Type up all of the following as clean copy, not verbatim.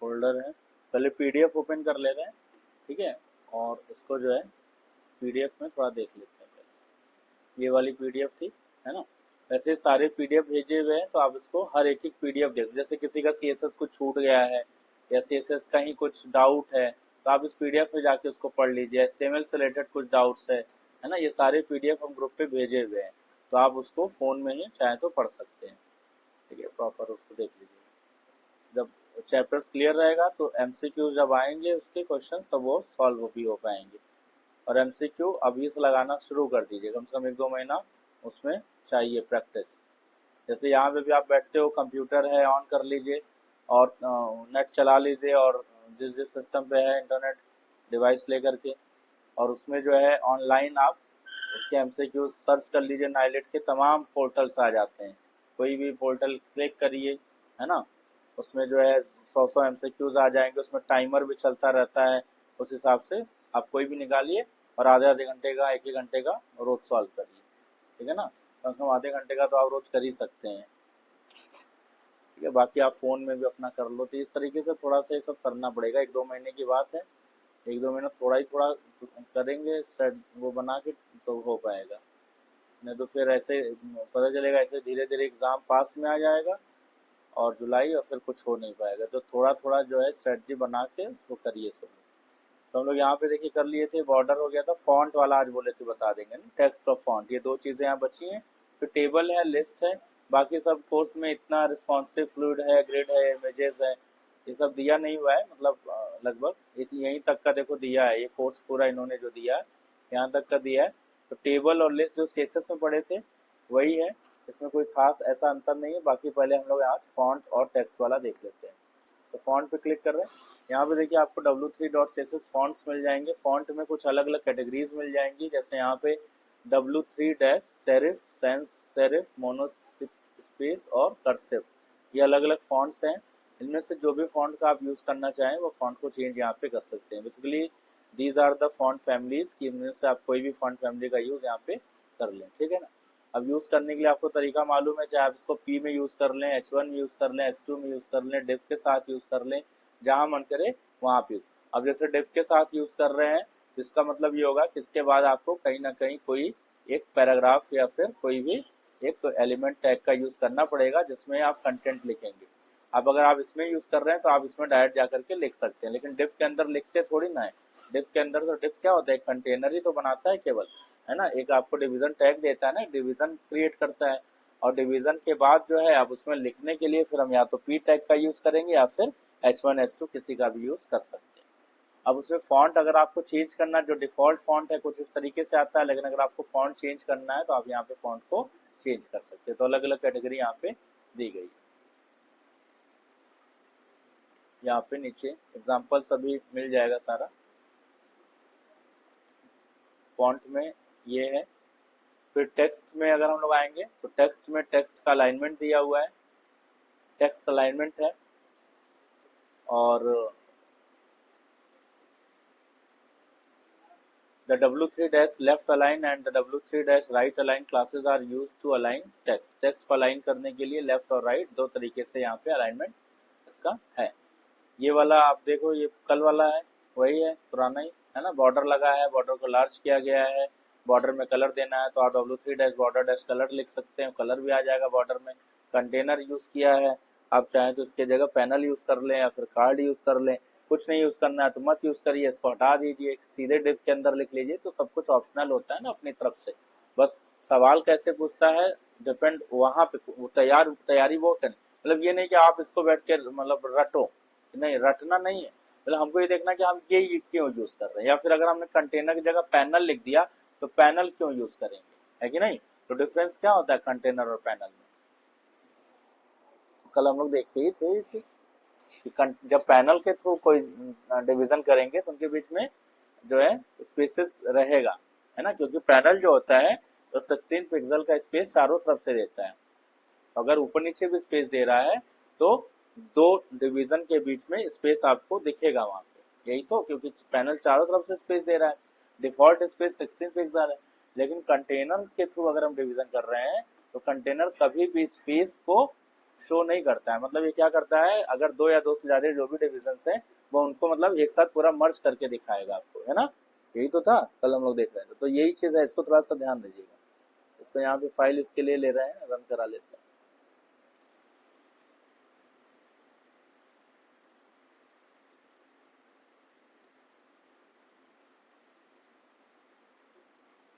Folder है, पहले PDF open कर लेते हैं, ठीक है, और इसको जो है पीडीएफ में थोड़ा देख लेते हैं। ये वाली पीडीएफ थी, है ना। वैसे सारे पीडीएफ भेजे हुए हैं, तो आप इसको हर एक एक पीडीएफ देख, जैसे किसी का सीएसएस कुछ छूट गया है या सीएसएस का ही कुछ डाउट है, तो आप इस पीडीएफ में जाके उसको पढ़ लीजिए। एचटीएमएल से रिलेटेड कुछ डाउट्स है ना, ये सारे पीडीएफ हम ग्रुप पे भेजे हुए हैं, तो आप उसको फोन में ही चाहे तो पढ़ सकते हैं, ठीक है, प्रॉपर उसको देख लीजिए। जब चैप्टर्स क्लियर रहेगा तो एमसीक्यू जब आएंगे उसके क्वेश्चन, तब वो सॉल्व भी हो पाएंगे। और एमसीक्यू अभी से लगाना शुरू कर दीजिए, कम से कम 1-2 महीना उसमें चाहिए प्रैक्टिस। जैसे यहाँ पे भी आप बैठते हो, कंप्यूटर है, ऑन कर लीजिए और नेट चला लीजिए, और जिस जिस सिस्टम पे है इंटरनेट डिवाइस लेकर के, और उसमें जो है ऑनलाइन आप उसके एमसीक्यू सर्च कर लीजिए। नाइलेट के तमाम पोर्टल्स आ जाते हैं, कोई भी पोर्टल क्लिक करिए, है ना, उसमें जो है 100 एमसीक्यूज आ जाएंगे, उसमें टाइमर भी चलता रहता है। उस हिसाब से आप कोई भी निकालिए और आधे आधे घंटे का, 1-1 घंटे का रोज सॉल्व करिए, ठीक है ना। कम से कम आधे घंटे का तो आप रोज कर ही सकते हैं, ठीक है। बाकी आप फ़ोन में भी अपना कर लो, तो इस तरीके से थोड़ा सा ये सब करना पड़ेगा। 1-2 महीने की बात है, 1-2 महीना थोड़ा ही थोड़ा करेंगे सेट वो बना के, तो हो पाएगा। नहीं तो फिर ऐसे पता चलेगा, ऐसे धीरे धीरे एग्ज़ाम पास में आ जाएगा और जुलाई, और फिर कुछ हो नहीं पाएगा। तो थोड़ा थोड़ा जो है स्ट्रेटजी बना के वो करिए सब। तो हम लोग यहाँ पे देखिए कर लिए थे, बॉर्डर हो गया था, फॉन्ट वाला आज बोले थे बता देंगे ना, टेक्स्ट और फॉन्ट, ये दो चीज़ें यहाँ बची हैं। फिर टेबल है, लिस्ट है, बाकी सब कोर्स में इतना रिस्पॉन्सिव फ्लूइड है, ग्रिड है, इमेजेस है, ये सब दिया नहीं हुआ है, मतलब लगभग यहीं तक का देखो दिया है, ये कोर्स पूरा इन्होंने जो दिया है यहाँ तक का दिया है। तो टेबल और लिस्ट जो सीएसएस में पढ़े थे वही है, इसमें कोई खास ऐसा अंतर नहीं है। बाकी पहले हम लोग आज फॉन्ट और टेक्स्ट वाला देख लेते हैं। तो फॉन्ट पे क्लिक कर रहे हैं, यहाँ पे देखिए आपको w3.css फॉन्ट्स मिल जाएंगे। फॉन्ट में कुछ अलग अलग कैटेगरीज मिल जाएंगी, जैसे यहाँ पे w3 serif, sans serif, mono space और कर्सिव, ये अलग अलग फॉन्ट्स हैं। इनमें से जो भी फॉन्ट का आप यूज़ करना चाहें वो फॉन्ट को चेंज यहाँ पे कर सकते हैं। Basically these are the font families, कि इनमें से आप कोई भी फॉन्ट फैमिली का यूज़ यहाँ पे कर लें, ठीक है ना। अब यूज़ करने के लिए आपको तरीका मालूम है, चाहे आप इसको पी में यूज़ कर लें, H1 में यूज़ कर लें, H2 में यूज़ कर लें, डिव के साथ यूज़ कर लें, जहाँ मन करे वहाँ पे। अब जैसे डिव के साथ यूज़ कर रहे हैं, तो इसका मतलब ये होगा कि इसके बाद आपको कहीं ना कहीं कोई एक पैराग्राफ या फिर कोई भी एक एलिमेंट टैग का यूज़ करना पड़ेगा, जिसमें आप कंटेंट लिखेंगे। अब अगर आप इसमें यूज़ कर रहे हैं तो आप इसमें डायरेक्ट जा करके लिख सकते हैं, लेकिन डिव के अंदर लिखते थोड़ी ना है। डिव के अंदर तो डिव क्या होता है, कंटेनर ही तो बनाता है केवल, है ना। एक आपको डिवीजन टैग देता है ना, डिवीजन क्रिएट करता है, और डिवीजन के बाद जो है आप उसमें लिखने के लिए फिर हम या तो पी टैग का यूज़ करेंगे या फिर H1 H2 किसी का भी यूज़ कर सकते हैं। अब उसमें फॉन्ट अगर आपको चेंज करना, जो डिफ़ॉल्ट फॉन्ट है कुछ इस तरीके से आता है, लेकिन अगर आपको फॉन्ट चेंज करना है तो आप यहाँ पे फॉन्ट को चेंज कर सकते हैं। तो अलग अलग कैटेगरी यहाँ पे दी गई है। यहाँ पे नीचे एग्जाम्पल सभी मिल जाएगा सारा। फॉन्ट में ये है। फिर टेक्स्ट में अगर हम लोग आएंगे तो टेक्स्ट में टेक्स्ट का अलाइनमेंट दिया हुआ है, टेक्स्ट अलाइनमेंट है। और the w3 left align and the w3 right align classes are used to align text। Text को अलाइन करने के लिए लेफ्ट और राइट दो तरीके से यहाँ पे अलाइनमेंट इसका है। ये वाला आप देखो, ये कल वाला है, वही है, पुराना ही है ना। बॉर्डर लगा है, बॉर्डर को लार्ज किया गया है, बॉर्डर में कलर देना है तो आप w3 बॉर्डर कलर लिख सकते हैं, कलर भी आ जाएगा बॉर्डर में। कंटेनर यूज़ किया है, आप चाहें तो इसके जगह पैनल यूज़ कर लें या फिर कार्ड यूज़ कर लें। कुछ नहीं यूज़ करना है तो मत यूज़ करिए, इसको हटा दीजिए, सीधे डिव के अंदर लिख लीजिए। तो सब कुछ ऑप्शनल होता है ना अपनी तरफ से। बस सवाल कैसे पूछता है डिपेंड वहाँ पे, तैयारी वो करें। मतलब ये नहीं कि आप इसको बैठ के मतलब रटो, नहीं, रटना नहीं है। मतलब हमको ये देखना कि हम ये क्यों यूज़ कर रहे हैं, या फिर अगर हमने कंटेनर की जगह पैनल लिख दिया तो पैनल क्यों यूज़ करेंगे, है कि नहीं। तो डिफरेंस क्या होता है कंटेनर और पैनल में, कल हम लोग देखे ही थे इसे, जब पैनल के थ्रू कोई डिवीजन करेंगे तो उनके बीच में जो है स्पेसेस रहेगा, है ना, क्योंकि पैनल जो होता है तो 16 पिक्सल का स्पेस चारों तरफ से देता है। अगर ऊपर नीचे भी स्पेस दे रहा है तो दो डिवीजन के बीच में स्पेस आपको दिखेगा वहां पे, यही तो, क्योंकि पैनल चारों तरफ से स्पेस दे रहा है। डिफॉल्ट स्पेस 16 पिक्सल है, लेकिन कंटेनर के थ्रू अगर हम डिवीजन कर रहे हैं तो कंटेनर कभी भी स्पेस को शो नहीं करता है। मतलब ये क्या करता है, अगर दो या दो से ज्यादा जो भी डिविजन है वो उनको मतलब एक साथ पूरा मर्ज करके दिखाएगा आपको, है ना। यही तो था कल हम लोग देख रहे थे, तो यही चीज है, इसको थोड़ा सा ध्यान दीजिएगा। इसको यहाँ पे फाइल इसके लिए ले रहे हैं, रन करा लेते हैं।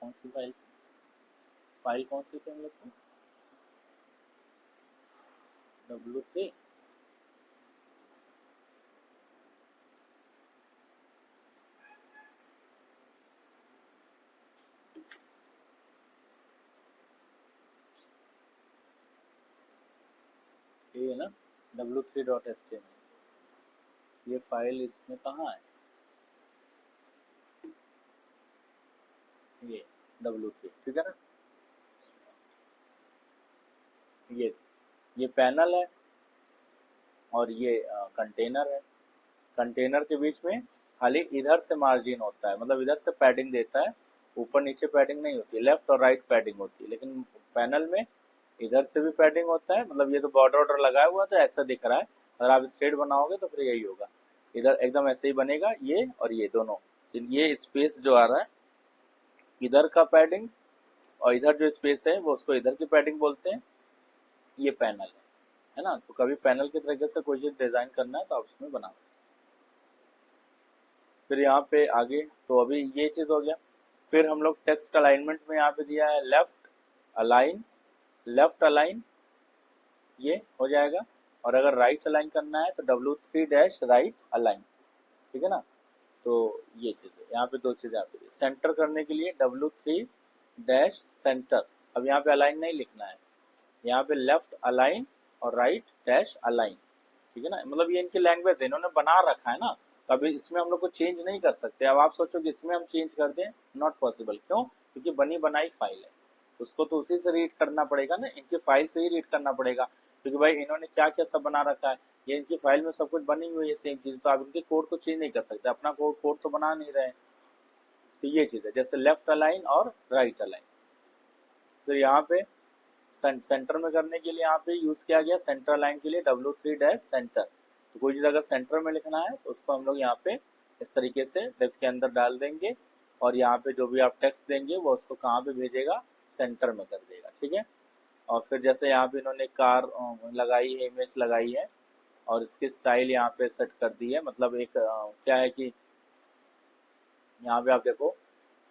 कौन सी फाइल, फाइल कौन सी थी हम लोग को, W3। ये है ना W3.html। ये फाइल इसमें कहाँ है, ये W3, ठीक है ना। ये पैनल है और ये कंटेनर है। कंटेनर के बीच में खाली इधर से मार्जिन होता है, मतलब इधर से पैडिंग देता है, ऊपर नीचे पैडिंग नहीं होती, लेफ्ट और राइट पैडिंग होती है। लेकिन पैनल में इधर से भी पैडिंग होता है, मतलब ये तो बॉर्डर ऑर्डर लगाया हुआ तो ऐसा दिख रहा है। अगर आप स्ट्रेट बनाओगे तो फिर यही होगा, इधर एकदम ऐसे ही बनेगा, ये और ये दोनों। ये स्पेस जो आ रहा है इधर का पैडिंग, और इधर जो स्पेस है वो उसको इधर की पैडिंग बोलते हैं। ये पैनल है ना। तो कभी पैनल की तरीके से कोई चीज डिजाइन करना है तो आप उसमें बना सकते हैं। फिर यहाँ पे आगे, तो अभी ये चीज हो गया। फिर हम लोग टेक्स्ट अलाइनमेंट में यहाँ पे दिया है लेफ्ट अलाइन, लेफ्ट अलाइन ये हो जाएगा। और अगर राइट अलाइन करना है तो W3 राइट अलाइन, ठीक है ना। तो ये चीज है, यहाँ पे दो चीजें आपके लिए। सेंटर करने के लिए W3 सेंटर। अब यहाँ पे अलाइन नहीं लिखना है, यहाँ पे लेफ्ट अलाइन और राइट डैश अलाइन, ठीक है ना। मतलब ये इनकी लैंग्वेज है, इन्होंने बना रखा है ना, कभी इसमें हम लोग को चेंज नहीं कर सकते। अब आप सोचो कि इसमें हम चेंज कर दें, नॉट पॉसिबल। क्यों? क्योंकि बनी बनाई फाइल है, उसको तो उसी से रीड करना पड़ेगा ना, इनकी फाइल से ही रीड करना पड़ेगा। क्योंकि भाई इन्होंने क्या क्या सब बना रखा है, ये इनकी फाइल में सब कुछ बनी हुई है सेम चीज, तो आप इनके कोड को चेंज नहीं कर सकते, अपना कोड तो बना नहीं रहे। तो ये चीज है, जैसे लेफ्ट अलाइन और राइट अलाइन। तो यहाँ पे सेंटर में करने के लिए यहाँ पे यूज किया गया सेंटर लाइन के लिए W3 सेंटर। तो कोई चीज अगर सेंटर में लिखना है तो उसको हम लोग यहाँ पे इस तरीके से डिव के अंदर डाल देंगे, और यहाँ पे जो भी आप टेक्स्ट देंगे वो उसको कहाँ पे भेजेगा, सेंटर में कर देगा, ठीक है। और फिर जैसे यहाँ पे इन्होंने कार लगाई है, इमेज लगाई है, और इसकी स्टाइल यहाँ पे सेट कर दी है। मतलब एक क्या है कि यहाँ पे आप देखो,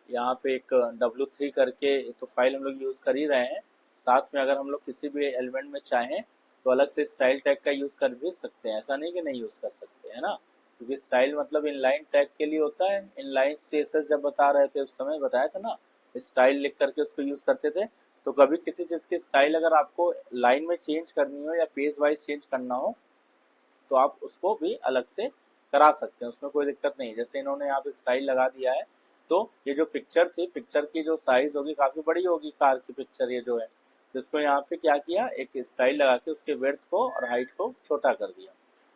यहाँ पे एक W3 करके तो फाइल हम लोग यूज कर ही रहे हैं, साथ में अगर हम लोग किसी भी एलिमेंट में चाहें तो अलग से स्टाइल टैग का यूज कर भी सकते हैं, ऐसा नहीं कि नहीं यूज कर सकते, है ना। क्योंकि स्टाइल मतलब इनलाइन टैग के लिए होता है। इनलाइन सीएसएस जब बता रहे थे उस समय बताया था ना, स्टाइल लिख करके उसको यूज करते थे। तो कभी किसी चीज की स्टाइल अगर आपको लाइन में चेंज करनी हो या पेज वाइज चेंज करना हो तो आप उसको भी अलग से करा सकते हैं, उसमें कोई दिक्कत नहीं। जैसे इन्होंने यहाँ पे स्टाइल लगा दिया है, तो ये जो पिक्चर थी, पिक्चर की जो साइज होगी काफी बड़ी होगी, कार की पिक्चर ये जो है, तो इसको यहाँ पे क्या किया, एक स्टाइल लगा के उसके विड्थ को और हाइट को छोटा कर दिया।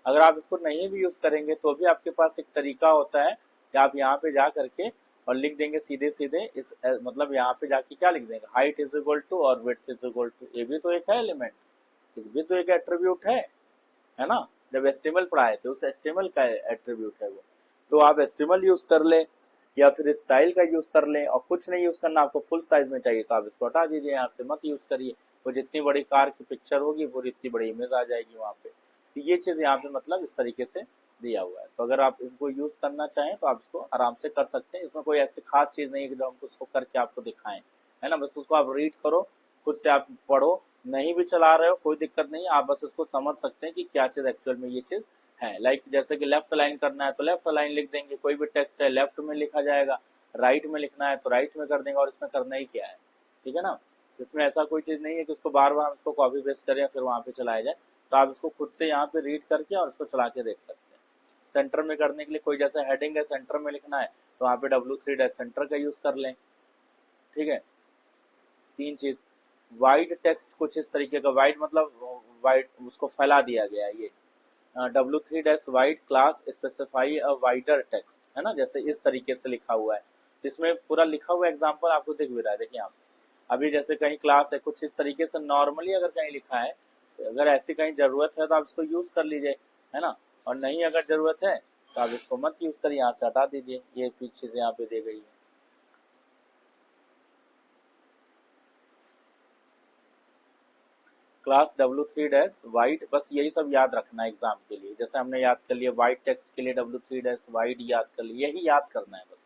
अगर आप इसको नहीं भी यूज करेंगे तो भी आपके पास एक तरीका होता है कि आप यहाँ पे जा करके और लिख देंगे सीधे सीधे इस मतलब यहाँ पे जाके क्या लिख देंगे, हाइट इज इक्वल टू और विड्थ इज इक्वल टू, ये भी तो एक है एलिमेंट, ये भी तो एक एट्रीब्यूट है ना। जब एचटीएमएल पढ़ाए थे उस एचटीएमएल का एट्रीब्यूट है वो। तो आप एचटीएमएल यूज कर ले या फिर स्टाइल का यूज कर ले, और कुछ नहीं यूज करना, आपको फुल साइज में चाहिए तो आप इसको हटा दीजिए, यहाँ से मत यूज करिए। वो जितनी बड़ी कार की पिक्चर होगी पूरी इतनी बड़ी इमेज आ जाएगी वहाँ पे। तो ये चीज यहाँ पे मतलब इस तरीके से दिया हुआ है। तो अगर आप इनको यूज करना चाहें तो आप इसको आराम से कर सकते हैं, इसमें कोई ऐसी खास चीज नहीं है कि जो हम उसको करके आपको दिखाएं, है ना। बस उसको आप रीड करो, खुद से आप पढ़ो, नहीं भी चला रहे हो कोई दिक्कत नहीं, आप बस उसको समझ सकते हैं कि क्या चीज एक्चुअल में ये चीज है। लाइक जैसे कि लेफ्ट अलाइन करना है तो लेफ्ट अलाइन लिख देंगे, कोई भी टेक्स्ट है लेफ्ट में लिखा जाएगा, राइट में लिखना है तो राइट में कर देंगे, और इसमें करना ही क्या है, ठीक है ना। इसमें ऐसा कोई चीज नहीं है कि उसको बार बार इसको कॉपी पेस्ट करें फिर वहां पे चलाया जाए। तो आप इसको खुद से यहाँ पे रीड करके और इसको चला के देख सकते हैं। सेंटर में करने के लिए कोई जैसा हेडिंग है सेंटर में लिखना है तो वहाँ पे W3 सेंटर का यूज कर लें, ठीक है। तीन चीज, वाइड टेक्स्ट कुछ इस तरीके का, वाइड मतलब वाइड उसको फैला दिया गया है। ये W3 wide class specify a wider text, है ना, जैसे इस तरीके से लिखा हुआ है। इसमें पूरा लिखा हुआ एग्जांपल आपको दिख भी रहा है, देखिए आप। अभी जैसे कहीं क्लास है कुछ इस तरीके से नॉर्मली अगर कहीं लिखा है अगर ऐसी कहीं जरूरत है तो आप इसको यूज कर लीजिए, है ना। और नहीं अगर जरूरत है तो आप इसको मत यूज करिए, यहाँ से हटा दीजिए, ये पीछे से यहाँ पे दे गई है। क्लास W3 डैश वाइड, बस यही सब याद रखना है एग्जाम के लिए। जैसे हमने याद कर लिया वाइड टेक्स्ट के लिए W3 डैश वाइड याद कर लिया, यही याद करना है बस,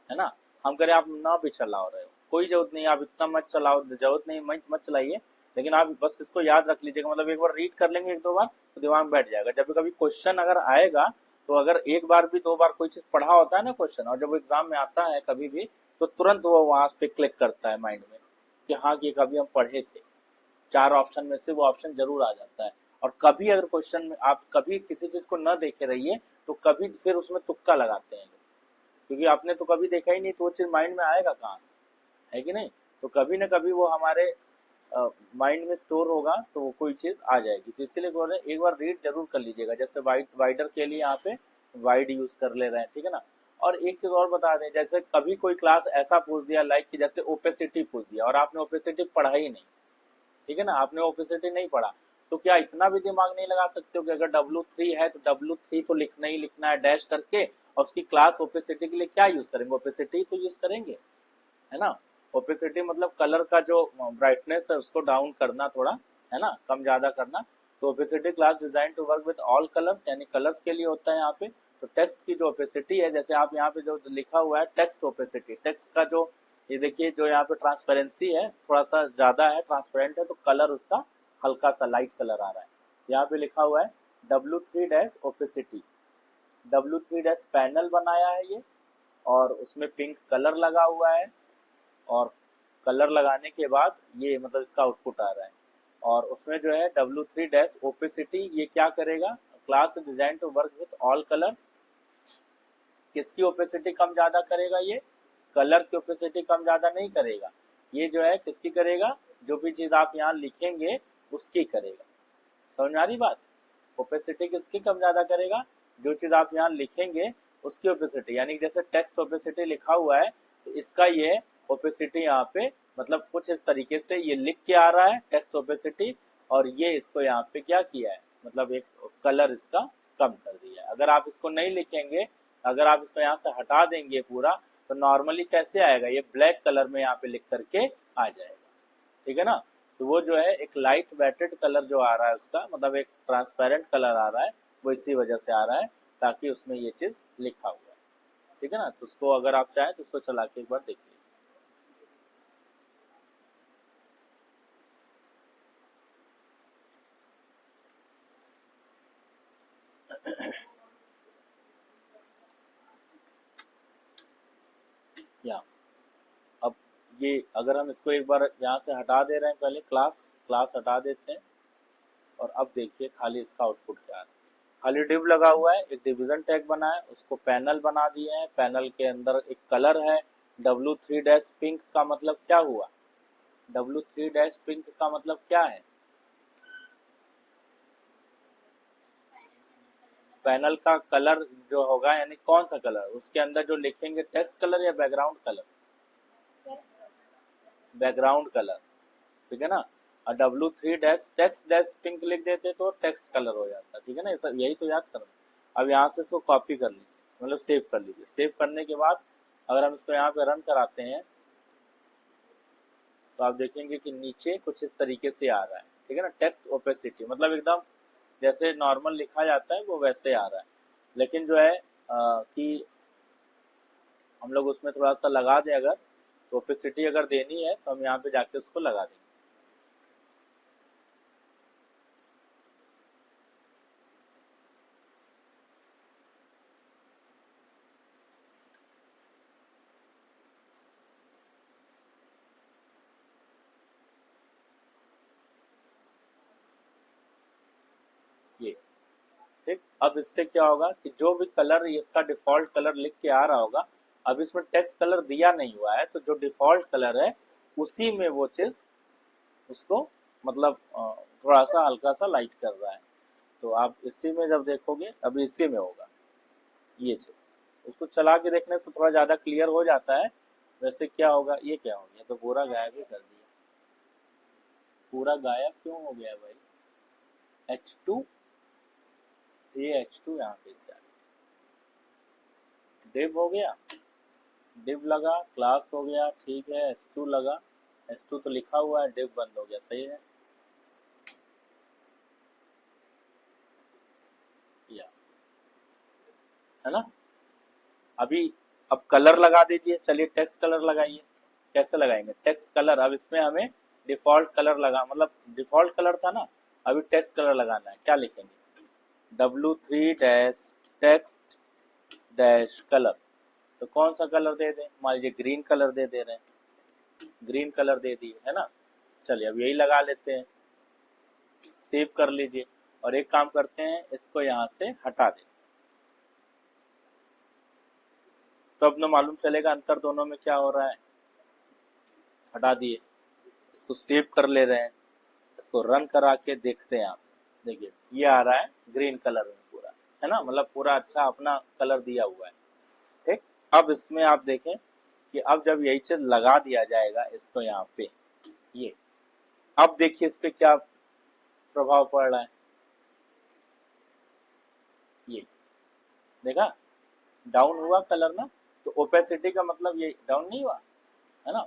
है ना। हम करें आप ना भी चलाओ रहे हो, कोई जरूरत नहीं, आप इतना मत चलाओ, जरूरत नहीं मत चलाइए, लेकिन आप बस इसको याद रख लीजिएगा। मतलब एक बार रीड कर लेंगे एक दो बार तो दिमाग में बैठ जाएगा। जब कभी क्वेश्चन अगर आएगा तो अगर एक बार भी दो बार कोई चीज पढ़ा होता है ना क्वेश्चन, और जब वो एग्जाम में आता है कभी भी, तो तुरंत वो वहां पे क्लिक करता है माइंड में कि हाँ ये कभी हम पढ़े थे। चार ऑप्शन में से वो ऑप्शन जरूर आ जाता है। और कभी अगर क्वेश्चन में आप कभी किसी चीज को न देखे रहिए तो कभी फिर उसमें तुक्का लगाते हैं, क्योंकि आपने तो कभी देखा ही नहीं तो वो चीज माइंड में आएगा कहाँ से, है कि नहीं। तो कभी ना कभी वो हमारे माइंड में स्टोर होगा तो वो कोई चीज आ जाएगी। तो इसीलिए बोल रहे हैं एक बार रीड जरूर कर लीजिएगा। जैसे वाइडर के लिए यहाँ पे वाइड यूज कर ले रहे हैं, ठीक है ना। और एक चीज और बता दें, जैसे कभी कोई क्लास ऐसा पूछ दिया लाइक कि जैसे ओपेसिटी पूछ दिया और आपने ओपेसिटी पढ़ा ही नहीं, ठीक है ना, आपने ओपेसिटी नहीं पढ़ा, तो क्या इतना भी दिमाग नहीं लगा सकते हो कि अगर W3 है तो W3 तो लिखना ही लिखना है डैश करके, और उसकी क्लास ओपेसिटी के लिए क्या यूज करेंगे, ओपेसिटी तो यूज करेंगे, है ना। ओपेसिटी मतलब कलर का जो ब्राइटनेस है उसको डाउन करना थोड़ा, है ना, कम ज्यादा करना। तो opacity class design to work with all colours, यानी कलर्स के लिए होता है यहाँ पे। तो टेक्स्ट की जो ओपेसिटी है, जैसे आप यहाँ पे जो लिखा हुआ है टेक्स्ट ओपेसिटी, टेक्स्ट का जो ये देखिए जो यहाँ पे ट्रांसपेरेंसी है थोड़ा सा ज्यादा है, ट्रांसपेरेंट है, तो कलर उसका हल्का सा लाइट कलर आ रहा है। यहाँ पे लिखा हुआ है W3 dash opacity, W3 dash panel बनाया है ये, और उसमें पिंक कलर लगा हुआ है, और कलर लगाने के बाद ये मतलब इसका आउटपुट आ रहा है। और उसमें जो है W3 डैश ओपेसिटी ये क्या करेगा, class design to work with all colours, किसकी ओपेसिटी कम ज्यादा करेगा, ये कलर की ओपेसिटी कम ज्यादा नहीं करेगा, ये जो है किसकी करेगा, जो भी चीज आप यहाँ लिखेंगे उसकी करेगा। समझ में आ रही बात, ओपेसिटी किसकी कम ज्यादा करेगा, जो चीज आप यहाँ लिखेंगे उसकी ओपेसिटी, यानी जैसे टेक्स्ट ओपेसिटी लिखा हुआ है तो इसका ये ओपेसिटी यहाँ पे मतलब कुछ इस तरीके से ये लिख के आ रहा है टेक्स्ट ओपेसिटी, और ये इसको यहाँ पे क्या किया है, मतलब एक कलर इसका कम कर दिया है। अगर आप इसको नहीं लिखेंगे, अगर आप इसको यहाँ से हटा देंगे पूरा, तो नॉर्मली कैसे आएगा, ये ब्लैक कलर में यहाँ पे लिख करके आ जाएगा, ठीक है ना। तो वो जो है एक लाइट वेटेड कलर जो आ रहा है उसका मतलब एक ट्रांसपेरेंट कलर आ रहा है, वो इसी वजह से आ रहा है ताकि उसमें ये चीज लिखा हुआ है, ठीक है ना। तो उसको अगर आप चाहें तो उसको चला के एक बार देख लीजिए। या अब ये अगर हम इसको एक बार यहाँ से हटा दे रहे हैं, पहले क्लास क्लास हटा देते हैं, और अब देखिए खाली इसका आउटपुट क्या है। खाली डिव लगा हुआ है, एक डिवीजन टैग बना है, उसको पैनल बना दिए हैं, पैनल के अंदर एक कलर है W3 डैश पिंक का मतलब क्या हुआ, W3 डैश पिंक का मतलब क्या है, पैनल का कलर जो होगा यानी कौन सा कलर, उसके अंदर जो लिखेंगे टेक्स्ट कलर या बैकग्राउंड कलर, बैकग्राउंड कलर, ठीक है ना। और W3 dash text dash pink लिख देते तो टेक्स्ट कलर हो जाता, ठीक है ना, यही तो याद करना। अब यहाँ से इसको कॉपी कर लीजिए, मतलब सेव कर लीजिए। सेव करने के बाद अगर हम इसको यहाँ पे रन कराते हैं तो आप देखेंगे कि नीचे कुछ इस तरीके से आ रहा है, ठीक है ना, टेक्स्ट ओपेसिटी मतलब एकदम जैसे नॉर्मल लिखा जाता है वो वैसे आ रहा है। लेकिन जो है कि हम लोग उसमें थोड़ा सा लगा दें, अगर तो ओपेसिटी अगर देनी है तो हम यहाँ पे जाके उसको लगा देंगे। ये ठीक, अब इससे क्या होगा कि जो भी कलर इसका डिफॉल्ट कलर लिख के आ रहा होगा, अब इसमें टेक्स्ट कलर दिया नहीं हुआ है, तो जो डिफॉल्ट कलर है उसी में वो चीज उसको मतलब थोड़ा सा हल्का सा लाइट कर रहा है। तो आप इसी में जब देखोगे अभी इसी में होगा ये चीज, उसको चला के देखने से थोड़ा ज्यादा क्लियर हो जाता है। वैसे क्या होगा, ये क्या हो गया, तो पूरा गायब ही कर दिया, पूरा गायब क्यों हो गया भाई, H2, ये H2 यहाँ पे से आ गया, डिव हो गया, डिव लगा, क्लास हो गया, ठीक है, S2 लगा, S2 तो लिखा हुआ है, डिव बंद हो गया, सही है ना। अभी अब कलर लगा दीजिए, चलिए टेक्स्ट कलर लगाइए। कैसे लगाएंगे टेक्स्ट कलर? अब इसमें हमें डिफॉल्ट कलर लगा, मतलब डिफॉल्ट कलर था ना, अभी टेक्स्ट कलर लगाना है। क्या लिखेंगे? W3 dash text dash colour. तो कौन सा कलर दे दें? मान लीजिए ग्रीन कलर दे दे रहे हैं, ग्रीन कलर दे दिए, है ना। चलिए अब यही लगा लेते हैं, सेव कर लीजिए। और एक काम करते हैं, इसको यहाँ से हटा दें, तो अब ना मालूम चलेगा अंतर दोनों में क्या हो रहा है। हटा दिए, इसको सेव कर ले रहे हैं, इसको रन करा के देखते हैं आप। देखिए ये आ रहा है ग्रीन कलर में पूरा, है ना, मतलब पूरा अच्छा अपना कलर दिया हुआ है। ठीक, अब इसमें आप देखें कि अब जब यही चीज लगा दिया जाएगा इसको यहाँ पे, ये अब देखिए इस पे क्या प्रभाव पड़ रहा है। ये देखा, डाउन हुआ कलर ना, तो ओपेसिटी का मतलब ये डाउन नहीं हुआ, है ना।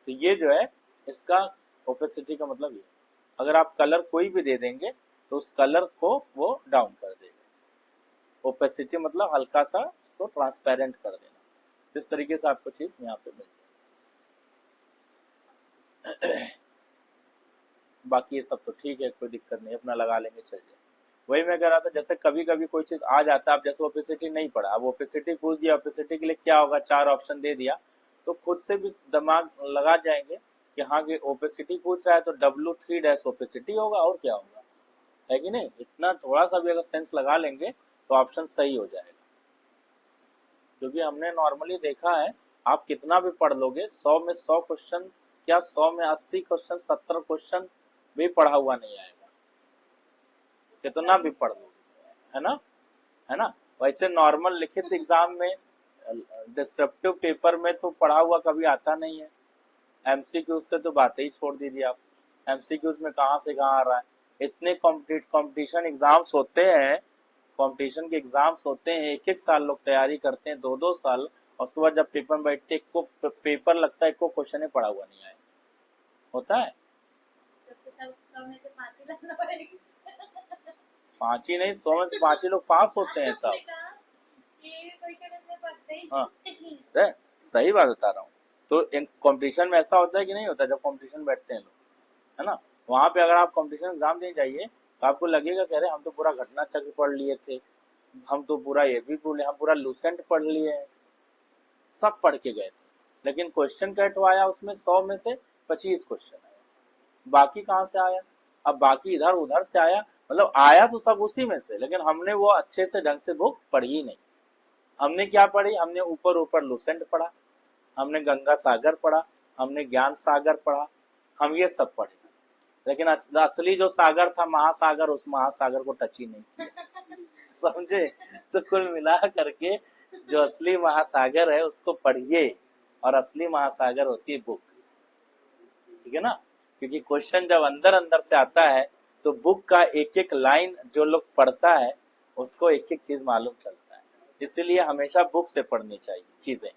तो ये जो है इसका ओपेसिटी का मतलब ये, अगर आप कलर कोई भी दे देंगे तो उस कलर को वो डाउन कर देगा। ओपेसिटी मतलब हल्का सा उसको ट्रांसपेरेंट कर देना। इस तरीके से आपको चीज यहाँ पे मिल जाए। बाकी ये सब तो ठीक है, कोई दिक्कत नहीं, अपना लगा लेंगे, चल जाए। वही मैं कह रहा था, जैसे कभी कभी कोई चीज आ जाता है, अब जैसे ओपेसिटी नहीं पड़ा, अब ओपेसिटी पूछ दिया, ओपेसिटी के लिए क्या होगा, 4 ऑप्शन दे दिया, तो खुद से भी दिमाग लगा जाएंगे कि हाँ कि ओपेसिटी पूछ रहा है तो W3 डैश ओपेसिटी होगा, और क्या होगा, है कि नहीं। इतना थोड़ा सा भी अगर सेंस लगा लेंगे तो ऑप्शन सही हो जाएगा। क्योंकि हमने नॉर्मली देखा है, आप कितना भी पढ़ लोगे, 100 में 100 क्वेश्चन, क्या 100 में 80 क्वेश्चन, 70 क्वेश्चन भी पढ़ा हुआ नहीं आएगा, कितना भी पढ़ लोगे, है ना, है ना। वैसे नॉर्मल लिखित एग्जाम में, डिस्क्रिप्टिव पेपर में तो पढ़ा हुआ कभी आता नहीं है। एमसीक्यूज के तो बातें ही छोड़ दीजिए आप, एमसीक्यूज में कहाँ से कहाँ आ रहा है। इतने कंपटीशन एग्जाम्स होते हैं, कंपटीशन के एग्जाम्स होते हैं, एक एक साल लोग तैयारी करते हैं, 2-2 साल, और उसके बाद जब पेपर में बैठते एक को पेपर लगता है, एक को क्वेश्चन ही पढ़ा हुआ नहीं आया होता है। तो सब 100 में से 5 ही लाना पड़ेगा। 5 ही नहीं, 100 में से 5 ही लोग पास होते हैं तब। ये क्वेश्चन इसमें फंसते ही हाँ, सही बात बता रहा हूँ। तो कंपटीशन में ऐसा होता है कि नहीं होता, जब कंपटीशन बैठते हैं लोग, है ना, वहां पे अगर आप कंपटीशन एग्जाम देने जाइए तो आपको लगेगा कि अरे हम तो पूरा घटना चक्र पढ़ लिए थे, हम तो पूरा ये भी पढ़ लिए, हम पूरा लूसेंट पढ़ लिए हैं, सब पढ़ के गए थे, लेकिन क्वेश्चन कैट आया उसमें 100 में से 25 क्वेश्चन आया, बाकी कहाँ से आया? अब बाकी इधर उधर से आया, मतलब आया तो सब उसी में से, लेकिन हमने वो अच्छे से ढंग से बुक पढ़ी ही नहीं। हमने क्या पढ़ी? हमने ऊपर ऊपर लूसेंट पढ़ा, हमने गंगा सागर पढ़ा, हमने ज्ञान सागर पढ़ा, हम ये सब पढ़े, लेकिन असली जो सागर था महासागर, उस महासागर को टच ही नहीं किया। समझे? तो कुल मिला करके जो असली महासागर है उसको पढ़िए, और असली महासागर होती है बुक, ठीक है ना। क्योंकि क्वेश्चन जब अंदर अंदर से आता है तो बुक का एक एक लाइन जो लोग पढ़ता है उसको एक एक चीज मालूम चलता है। इसीलिए हमेशा बुक से पढ़नी चाहिए चीजें,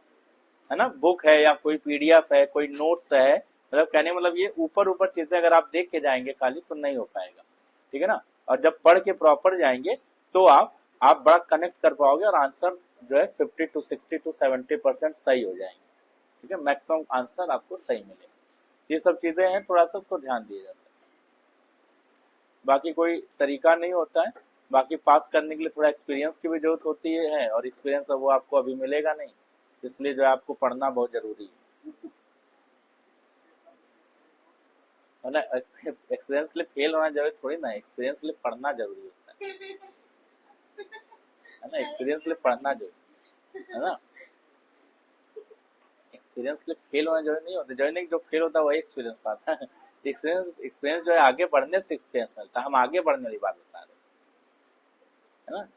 है ना। बुक है या कोई पीडीएफ है, कोई नोट्स है, मतलब कहने मतलब ये ऊपर ऊपर चीजें अगर आप देख के जाएंगे खाली तो नहीं हो पाएगा, ठीक है ना। और जब पढ़ के प्रॉपर जाएंगे तो आप बड़ा कनेक्ट कर पाओगे, और आंसर जो है 50 to 60 to 70% सही हो जाएंगे, ठीक है, मैक्सिमम आंसर आपको सही मिलेगा। ये सब चीजें हैं, थोड़ा सा उसको ध्यान दिया जाता है, बाकी कोई तरीका नहीं होता है। बाकी पास करने के लिए थोड़ा एक्सपीरियंस की भी जरूरत होती है, और एक्सपीरियंस वो आपको अभी मिलेगा नहीं, इसलिए जो है आपको पढ़ना बहुत जरूरी है ना। एक्सपीरियंस के लिए फेल होना जरूरी थोड़ी ना, एक्सपीरियंस के लिए पढ़ना जरूरी होता है ना, एक्सपीरियंस के लिए पढ़ना जरूरी है ना। एक्सपीरियंस के लिए फेल होना जरूरी नहीं होता, जरूरी नहीं जो फेल होता है वही एक्सपीरियंस पाता है। एक्सपीरियंस जो है आगे बढ़ने से एक्सपीरियंस मिलता है, हम आगे बढ़ने वाली बात बता रहे हैं, है ना।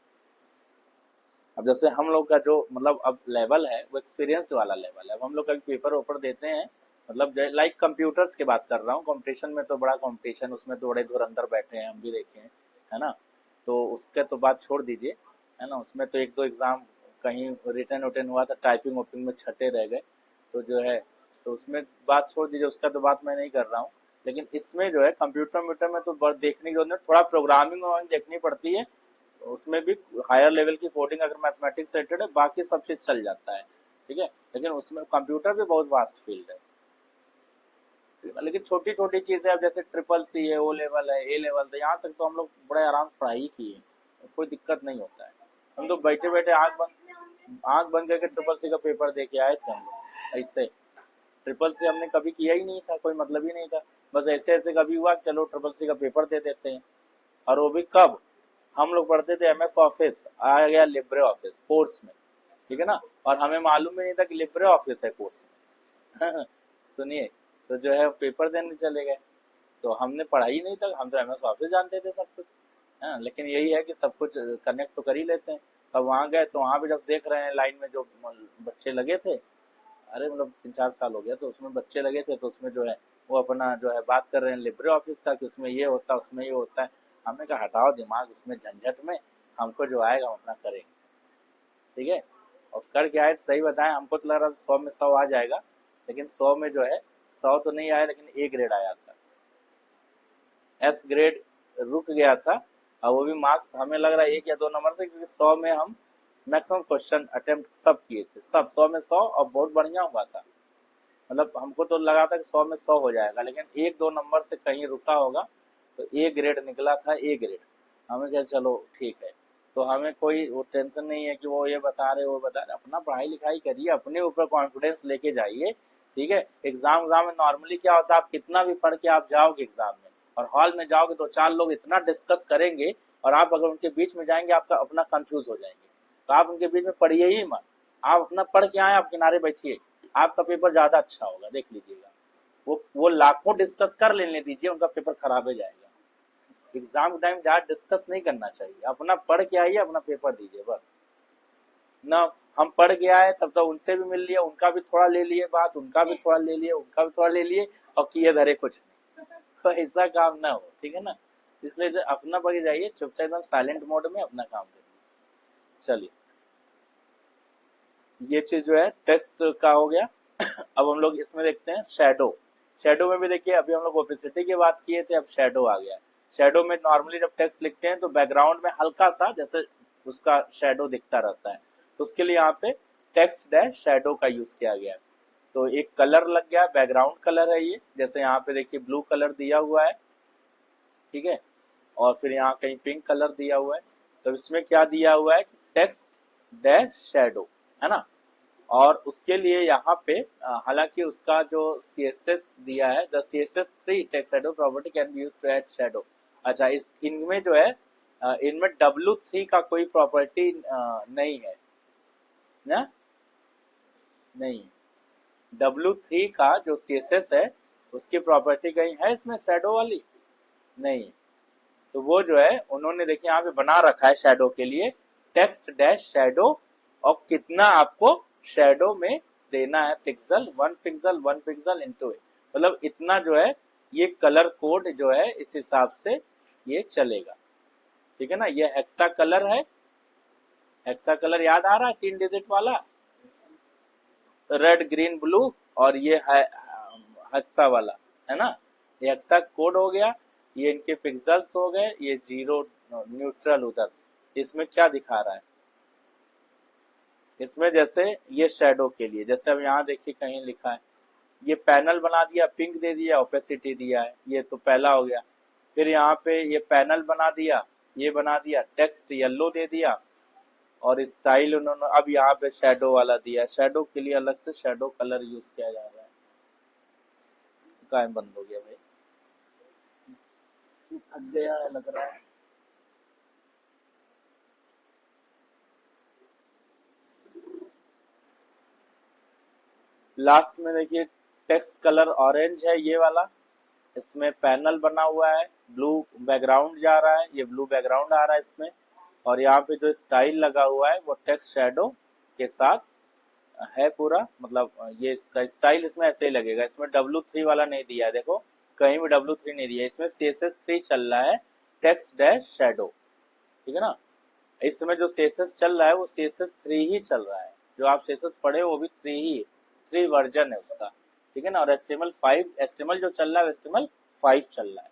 अब जैसे हम लोग का जो मतलब अब लेवल है वो एक्सपीरियंस वाला लेवल है। अब हम लोग कभी पेपर ऊपर देते हैं, मतलब लाइक कंप्यूटर्स की बात कर रहा हूँ, कंपटीशन में तो बड़ा कंपटीशन, उसमें तो बड़े धुरंधर बैठे हैं, हम भी देखे हैं, है ना। तो उसके तो बात छोड़ दीजिए, है ना। उसमें तो एक दो एग्जाम कहीं रिटर्न उटर्न हुआ था, टाइपिंग वाइपिंग में छठे रह गए, तो जो है तो उसमें बात छोड़ दीजिए, उसका तो बात मैं नहीं कर रहा हूँ। लेकिन इसमें जो है कंप्यूटर व्यूटर में तो देखने की जरूरत नहीं, थोड़ा प्रोग्रामिंग देखनी पड़ती है। तो उसमें भी हायर लेवल की कोडिंग अगर मैथमेटिक्स से रिलेटेड है, बाकी सब चीज चल जाता है, ठीक है। लेकिन उसमें कंप्यूटर भी बहुत वास्ट फील्ड है। लेकिन छोटी छोटी चीजें, अब जैसे ट्रिपल सी है, ओ लेवल है, ए लेवल है, यहाँ तक तो हम लोग बड़े आराम से पढ़ाई किए, कोई दिक्कत नहीं होता है। हम तो बैठे बैठे आंख बंद करके ट्रिपल सी का पेपर दे के आए थे हम लोग ऐसे। ट्रिपल सी हमने कभी किया ही नहीं था, कोई मतलब ही नहीं था। बस ऐसे ऐसे कभी हुआ चलो ट्रिपल सी का पेपर दे देते हैं। और वो भी कब, हम लोग पढ़ते थे MS ऑफिस, आ गया लिब्रे ऑफिस कोर्स में, ठीक है ना। और हमें मालूम ही नहीं था कि लिब्रे ऑफिस है कोर्स में। सुनिए, तो जो है पेपर देने चले गए, तो हमने पढ़ाई नहीं था, हम तो MS ऑफिस जानते थे सब कुछ। हाँ, लेकिन यही है कि सब कुछ कनेक्ट तो कर ही लेते हैं। अब वहाँ गए तो वहाँ भी जब देख रहे हैं लाइन में जो बच्चे लगे थे, अरे मतलब 3-4 साल हो गया, तो उसमें बच्चे लगे थे, तो उसमें जो है वो अपना जो है बात कर रहे हैं लिब्रे ऑफिस का कि उसमें ये होता है, उसमें ये होता है। हमने कहा हटाओ दिमाग उसमें झंझट में, हमको जो आएगा हम अपना करेंगे, ठीक है। और कर क्या है, सही बताएं, हमको तो लग रहा था 100 में 100 आ जाएगा, लेकिन 100 में जो है 100 तो नहीं आया, लेकिन A ग्रेड आया था, S ग्रेड रुक गया था। और वो भी मार्क्स हमें लग रहा है 1 या 2 नंबर से, क्योंकि 100 में हम मैक्सिमम क्वेश्चन अटेम्प्ट सब किए थे, सब 100 में 100, और बहुत बढ़िया हुआ था। मतलब हमको तो लगा था कि 100 में 100 हो जाएगा, लेकिन 1-2 नंबर से कहीं रुका होगा, तो A ग्रेड निकला था, A ग्रेड। हमें क्या, चलो ठीक है। तो हमें कोई वो टेंशन नहीं है कि वो ये बता रहे वो बता रहे, अपना पढ़ाई लिखाई करिए, अपने ऊपर कॉन्फिडेंस लेके जाइए, ठीक है। एग्जाम में नॉर्मली क्या होता है, आप कितना भी पढ़ के आप जाओगे एग्जाम में, और हॉल में जाओगे तो 4 लोग इतना डिस्कस करेंगे, और आप अगर उनके बीच में जाएंगे आपका अपना कंफ्यूज हो जाएंगे, तो आप उनके बीच में पढ़िए ही मत। आप अपना पढ़ के आए, आप किनारे बैठिए, आपका पेपर ज्यादा अच्छा होगा, देख लीजिएगा। वो लाखों डिस्कस कर लेने दीजिए, उनका पेपर खराब हो जाएगा। एग्जाम टाइम ज्यादा डिस्कस नहीं करना चाहिए, अपना पढ़ के आइए, अपना पेपर दीजिए बस ना। हम पढ़ के आए तब तो उनसे भी मिल लिए, उनका भी थोड़ा ले लिए बात, उनका भी थोड़ा ले लिए, उनका भी थोड़ा ले लिए, और किए धरे कुछ नहीं। तो ऐसा काम ना हो, ठीक है ना। इसलिए जो अपना पढ़ के जाइए, चुपचाप एकदम साइलेंट मोड में अपना काम करिए। चलिए, ये चीज जो है टेस्ट का हो गया। अब हम लोग इसमें देखते हैं शैडो। शैडो में भी देखिए, अभी हम लोग ओपेसिटी की बात किए थे, अब शैडो आ गया। शैडो में नॉर्मली जब टेक्स्ट लिखते हैं तो बैकग्राउंड में हल्का सा जैसे उसका शैडो दिखता रहता है, तो उसके लिए यहाँ पे टेक्स्ट डैश शैडो का यूज किया गया है। तो एक कलर लग गया, बैकग्राउंड कलर है ये, जैसे यहाँ पे देखिए ब्लू कलर दिया हुआ है, ठीक है। और फिर यहाँ कहीं पिंक कलर दिया हुआ है। तो इसमें क्या दिया हुआ है कि टेक्स्ट डैश शैडो, है ना। और उसके लिए यहाँ पे हालांकि उसका जो CSS दिया है, the CSS3 text shadow property can be used to add shadow. अच्छा, इस इनमें जो है इनमें W3 का कोई प्रॉपर्टी नहीं है ना, नहीं। W3 का जो CSS है उसकी प्रॉपर्टी कहीं है इसमें शैडो वाली, नहीं। तो वो जो है उन्होंने देखिए यहाँ पे बना रखा है शैडो के लिए टेक्स्ट डैश शैडो, और कितना आपको शैडो में देना है पिक्सल, 1 पिक्सल 1 पिक्सल इनटू ए, मतलब इतना जो है ये कलर कोड जो है इस हिसाब से ये चलेगा, ठीक है ना। ये हेक्सा कलर है, हेक्सा कलर याद आ रहा है 3 डिजिट वाला, रेड ग्रीन ब्लू, और ये है हेक्सा वाला, है ना। ये हेक्सा कोड हो गया, ये इनके पिक्सल्स हो गए, ये जीरो न्यूट्रल उधर। इसमें क्या दिखा रहा है, इसमें जैसे ये शैडो के लिए, जैसे अब यहाँ देखिए कहीं लिखा है, ये पैनल बना दिया, पिंक दे दिया, ओपेसिटी दिया है, ये तो पहला हो गया। फिर यहाँ पे ये पैनल बना दिया, ये बना दिया, टेक्स्ट येलो दे दिया, और स्टाइल उन्होंने अब यहाँ पे शैडो वाला दिया, शैडो के लिए अलग से शैडो कलर यूज किया जा रहा है। काहे बंद हो गया भाई, थक गया है लग रहा है। लास्ट में देखिए टेक्स्ट कलर ऑरेंज है ये वाला, इसमें पैनल बना हुआ है, ब्लू बैकग्राउंड जा रहा है, ये ब्लू बैकग्राउंड आ रहा है इसमें। और यहाँ पे जो स्टाइल लगा हुआ है वो टेक्स्ट शैडो के साथ है पूरा, मतलब ये इसका स्टाइल इसमें ऐसे ही लगेगा। इसमें W3 वाला नहीं दिया है, देखो कहीं भी W3 नहीं दिया, इसमें CSS3 चल रहा है, टेक्स्ट डैश शैडो, ठीक है ना। इस समय जो CSS चल रहा है वो CSS 3 ही चल रहा है, जो आप CSS पढ़े हो वो भी 3 ही है, 3 वर्जन है उसका, ठीक है ना। और HTML जो चल रहा है HTML 5 चल रहा है,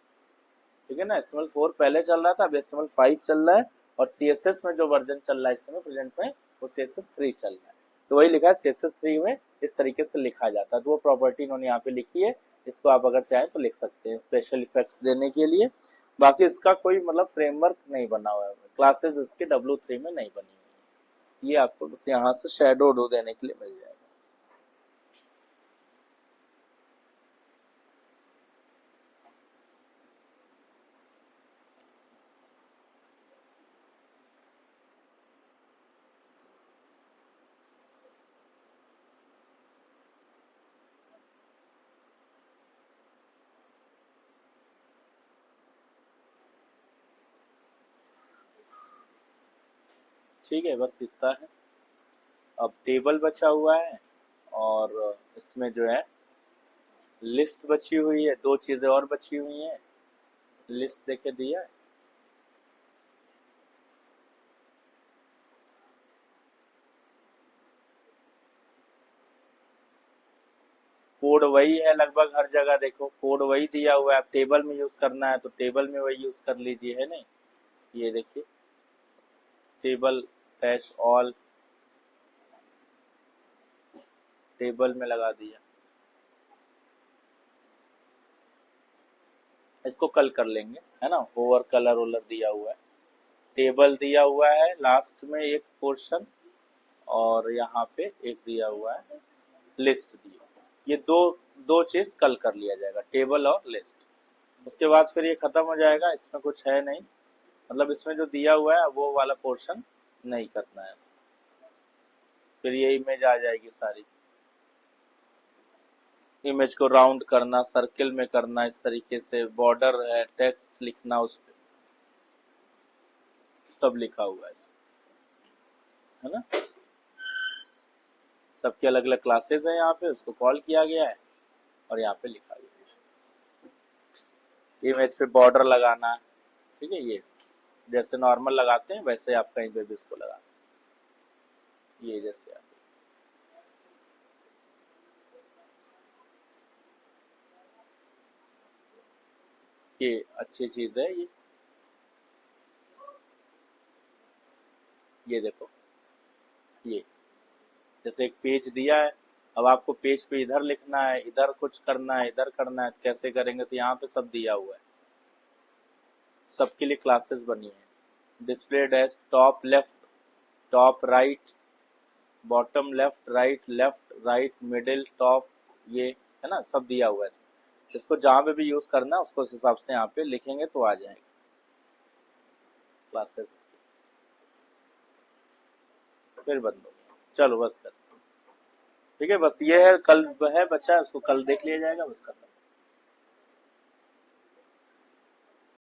ठीक है ना। HTML 4 पहले चल रहा था, अब HTML 5 चल रहा है, और CSS में जो वर्जन चल रहा है इस समय प्रेजेंट में वो CSS 3 चल रहा है। तो वही लिखा है CSS 3 में इस तरीके से लिखा जाता है, तो वो प्रॉपर्टी इन्होंने यहाँ पे लिखी है, इसको आप अगर चाहें तो लिख सकते हैं स्पेशल इफेक्ट्स देने के लिए। बाकी इसका कोई मतलब फ्रेमवर्क नहीं बना हुआ है, क्लासेस इसके W3 में नहीं बनी हुई है, ये आपको बस यहाँ से शैडो डो देने के लिए मिल जाएगा। ठीक है, बस इतना है। अब टेबल बचा हुआ है, और इसमें जो है लिस्ट बची हुई है, दो चीजें और बची हुई हैं। लिस्ट देखे दिया है, कोड वही है लगभग हर जगह, देखो कोड वही दिया हुआ है, आप टेबल में यूज करना है तो टेबल में वही यूज कर लीजिए, है नहीं। ये देखिए टेबल डैश ऑल, टेबल में लगा दिया, इसको कल कर लेंगे, है ना। ओवर कलर वलर दिया हुआ है, टेबल दिया हुआ है लास्ट में एक पोर्शन, और यहाँ पे एक दिया हुआ है लिस्ट दी हुई है। ये दो दो चीज कल कर लिया जाएगा, टेबल और लिस्ट। उसके बाद फिर ये खत्म हो जाएगा, इसमें कुछ है नहीं, मतलब इसमें जो दिया हुआ है वो वाला पोर्शन नहीं करना है, फिर ये इमेज आ जाएगी सारी। इमेज को राउंड करना, सर्किल में करना, इस तरीके से बॉर्डर है, टेक्स्ट लिखना उस पे, सब लिखा हुआ है ना। सबकी अलग अलग क्लासेस है, यहाँ पे उसको कॉल किया गया है और यहाँ पे लिखा गया है। इमेज पे बॉर्डर लगाना, ठीक है, ये जैसे नॉर्मल लगाते हैं वैसे आप कहीं पे भी इसको लगा सकते हैं, ये जैसे आप, ये अच्छी चीज है ये देखो, ये जैसे एक पेज दिया है, अब आपको पेज पे इधर लिखना है, इधर कुछ करना है, इधर करना है, कैसे करेंगे, तो यहाँ पे सब दिया हुआ है, सबके लिए क्लासेस बनी है। Display dash top left, top right, bottom left right middle top, ये है ना, सब दिया हुआ है इसमें। इसको जहाँ पे भी यूज करना है उसको उस हिसाब से यहाँ पे लिखेंगे तो आ जाएगा क्लासेस। फिर बंद हो गया, चलो बस कर, ठीक है, बस ये है, कल है बच्चा, उसको कल देख लिया जाएगा, बस खत्म।